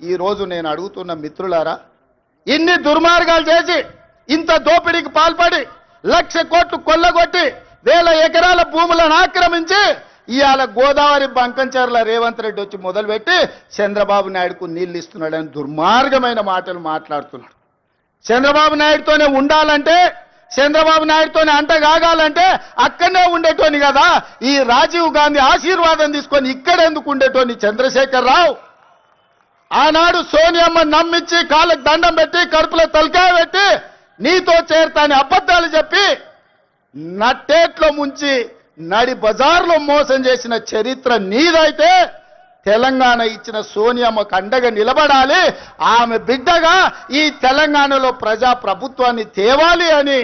ఈ రోజు నేను అడుగుతున్న మిత్రులారా, ఇన్ని దుర్మార్గాలు చేసి ఇంత దోపిడీకి పాల్పడి 1,00,000 కోట్లు కొల్లగొట్టి 1,000 ఎకరాల భూములను ఆక్రమించి ఇవాళ గోదావరి బంకంచెర్ల రేవంత్ రెడ్డి వచ్చి మొదలుపెట్టి చంద్రబాబు నాయుడుకు నీళ్లు ఇస్తున్నాడని దుర్మార్గమైన మాటలు మాట్లాడుతున్నాడు. చంద్రబాబు నాయుడుతోనే ఉండాలంటే, చంద్రబాబు నాయుడుతోనే అంటగాగాలంటే అక్కడనే ఉండేటోని కదా. ఈ రాజీవ్ గాంధీ ఆశీర్వాదం తీసుకొని ఇక్కడ ఎందుకు ఉండేటోని చంద్రశేఖర్ రావు? ఆనాడు సోనియమ్మ నమ్మించి కాళ్ళకు దండం పెట్టి కడుపులో తలకాయ పెట్టి నీతో చేరతాని అబద్ధాలు చెప్పి నట్టేట్లో ముంచి నడి బజార్లో మోసం చేసిన చరిత్ర నీదైతే తెలంగాణ ఇచ్చిన సోనియమ్మకు అండగా నిలబడాలి. ఆమె బిడ్డగా ఈ తెలంగాణలో ప్రజా ప్రభుత్వాన్ని తేవాలి అని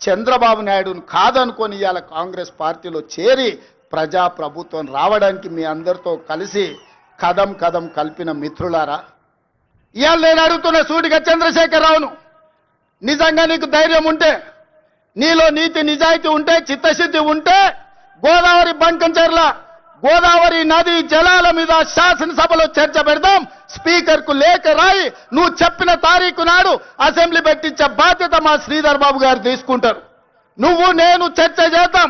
చంద్రబాబు నాయుడును కాదనుకొని ఇవాళ కాంగ్రెస్ పార్టీలో చేరి ప్రజా ప్రభుత్వం రావడానికి మీ అందరితో కలిసి కదం కదం కలిపిన మిత్రులారా, ఇవాళ నేను అడుగుతున్న సూటిగా చంద్రశేఖరరావును, నిజంగా నీకు ధైర్యం ఉంటే, నీలో నీతి నిజాయితీ ఉంటే, చిత్తశుద్ధి ఉంటే గోదావరి బంకంచెర్ల గోదావరి నది జలాల మీద శాసనసభలో చర్చ పెడదాం. స్పీకర్ కు లేఖ రాయి నువ్వు చెప్పిన తారీఖు నాడు అసెంబ్లీ పెట్టించే బాధ్యత మా శ్రీధర్ బాబు గారు తీసుకుంటారు. నువ్వు నేను చర్చ చేద్దాం.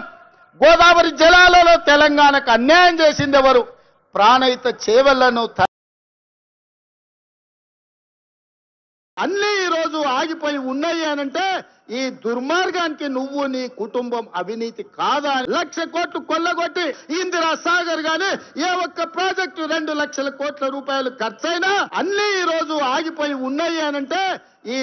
గోదావరి జలాలలో తెలంగాణకు అన్యాయం చేసింది ఎవరు? ప్రాణహిత చేవెళ్లను అన్నీ ఈరోజు ఆగిపోయి ఉన్నాయి అనంటే ఈ దుర్మార్గానికి నువ్వు నీ కుటుంబం అవినీతి కాదా? 1,00,000 కోట్లు కొల్లగొట్టి ఇందిరా సాగర్ గాని ఏ ఒక్క ప్రాజెక్టు 2 లక్షల కోట్ల రూపాయలు ఖర్చైనా అన్నీ ఈరోజు ఆగిపోయి ఉన్నాయి అనంటే ఈ